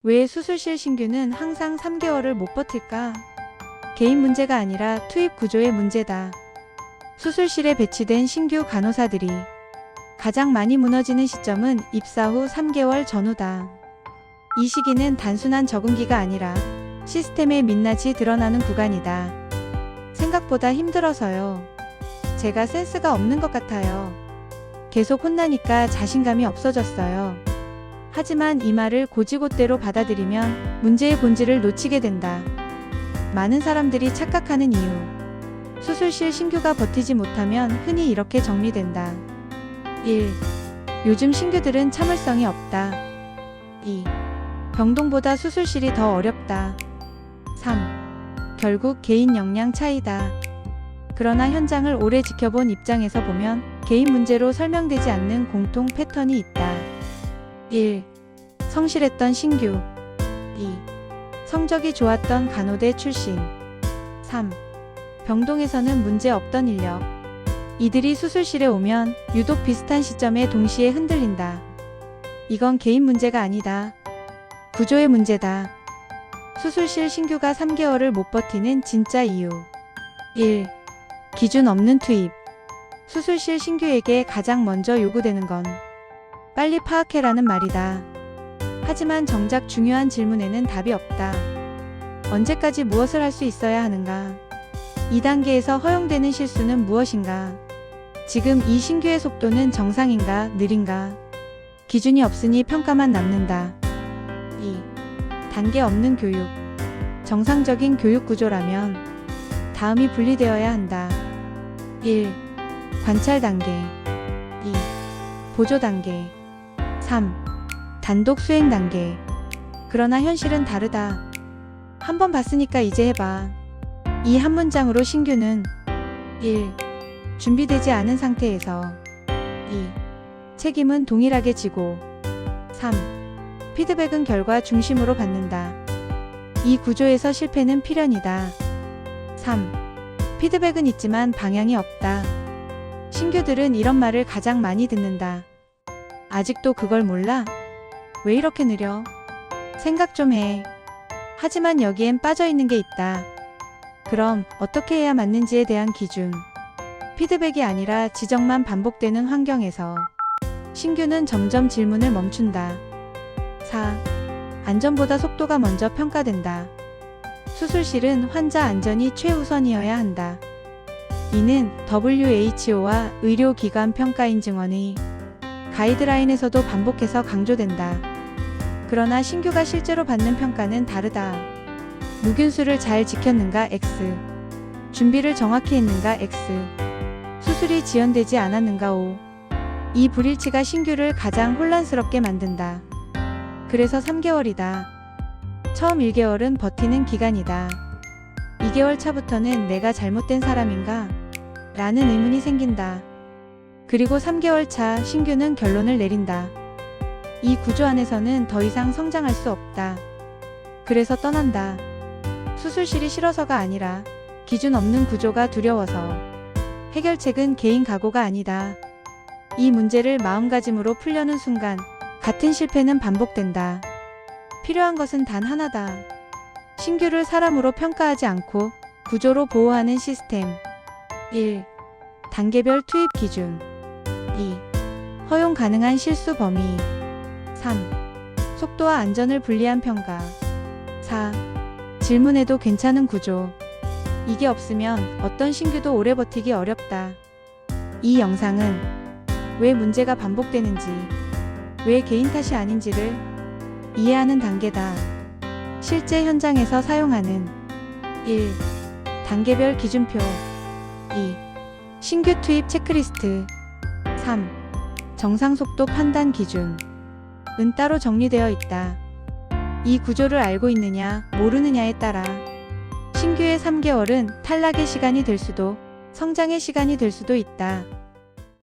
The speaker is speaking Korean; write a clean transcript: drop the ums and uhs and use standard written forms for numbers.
왜 수술실 신규는 항상 3개월을 못 버틸까? 개인 문제가 아니라 투입 구조의 문제다. 수술실에 배치된 신규 간호사들이 가장 많이 무너지는 시점은 입사 후 3개월 전후다. 이 시기는 단순한 적응기가 아니라 시스템의 민낯이 드러나는 구간이다. 생각보다 힘들어서요. 제가 센스가 없는 것 같아요. 계속 혼나니까 자신감이 없어졌어요. 하지만 이 말을 곧이곧대로 받아들이면 문제의 본질을 놓치게 된다. 많은 사람들이 착각하는 이유. 수술실 신규가 버티지 못하면 흔히 이렇게 정리된다. 1. 요즘 신규들은 참을성이 없다. 2. 병동보다 수술실이 더 어렵다. 3. 결국 개인 역량 차이다. 그러나 현장을 오래 지켜본 입장에서 보면 개인 문제로 설명되지 않는 공통 패턴이 있다. 1. 성실했던 신규. 2. 성적이 좋았던 간호대 출신. 3. 병동에서는 문제 없던 인력. 이들이 수술실에 오면 유독 비슷한 시점에 동시에 흔들린다. 이건 개인 문제가 아니다. 구조의 문제다. 수술실 신규가 3개월을 못 버티는 진짜 이유. 1. 기준 없는 투입. 수술실 신규에게 가장 먼저 요구되는 건 빨리 파악해라는 말이다. 하지만 정작 중요한 질문에는 답이 없다. 언제까지 무엇을 할 수 있어야 하는가? 2단계에서 허용되는 실수는 무엇인가? 지금 이 신규의 속도는 정상인가, 느린가? 기준이 없으니 평가만 남는다. 2. 단계 없는 교육. 정상적인 교육 구조라면 다음이 분리되어야 한다. 1. 관찰 단계. 2. 보조 단계. 3. 단독 수행 단계. 그러나 현실은 다르다. 한번 봤으니까 이제 해봐. 이 한 문장으로 신규는 1. 준비되지 않은 상태에서 2. 책임은 동일하게 지고 3. 피드백은 결과 중심으로 받는다. 이 구조에서 실패는 필연이다. 3. 피드백은 있지만 방향이 없다. 신규들은 이런 말을 가장 많이 듣는다. 아직도 그걸 몰라? 왜 이렇게 느려? 생각 좀 해. 하지만 여기엔 빠져있는 게 있다. 그럼 어떻게 해야 맞는지에 대한 기준. 피드백이 아니라 지적만 반복되는 환경에서 신규는 점점 질문을 멈춘다. 4. 안전보다 속도가 먼저 평가된다. 수술실은 환자 안전이 최우선이어야 한다. 이는 WHO와 의료기관 평가인증원의 가이드라인에서도 반복해서 강조된다. 그러나 신규가 실제로 받는 평가는 다르다. 무균수를 잘 지켰는가 X. 준비를 정확히 했는가 X. 수술이 지연되지 않았는가 O. 이 불일치가 신규를 가장 혼란스럽게 만든다. 그래서 3개월이다. 처음 1개월은 버티는 기간이다. 2개월 차부터는 내가 잘못된 사람인가? 라는 의문이 생긴다. 그리고 3개월 차 신규는 결론을 내린다. 이 구조 안에서는 더 이상 성장할 수 없다. 그래서 떠난다. 수술실이 싫어서가 아니라 기준 없는 구조가 두려워서. 해결책은 개인 각오가 아니다. 이 문제를 마음가짐으로 풀려는 순간 같은 실패는 반복된다. 필요한 것은 단 하나다. 신규를 사람으로 평가하지 않고 구조로 보호하는 시스템. 1. 단계별 투입 기준. 2. 허용 가능한 실수 범위. 3. 속도와 안전을 분리한 평가. 4. 질문해도 괜찮은 구조. 이게 없으면 어떤 신규도 오래 버티기 어렵다. 이 영상은 왜 문제가 반복되는지, 왜 개인 탓이 아닌지를 이해하는 단계다. 실제 현장에서 사용하는 1. 단계별 기준표. 2. 신규 투입 체크리스트. 3. 정상 속도 판단 기준. 은 따로 정리되어 있다. 이 구조를 알고 있느냐, 모르느냐에 따라 신규의 3개월은 탈락의 시간이 될 수도, 성장의 시간이 될 수도 있다.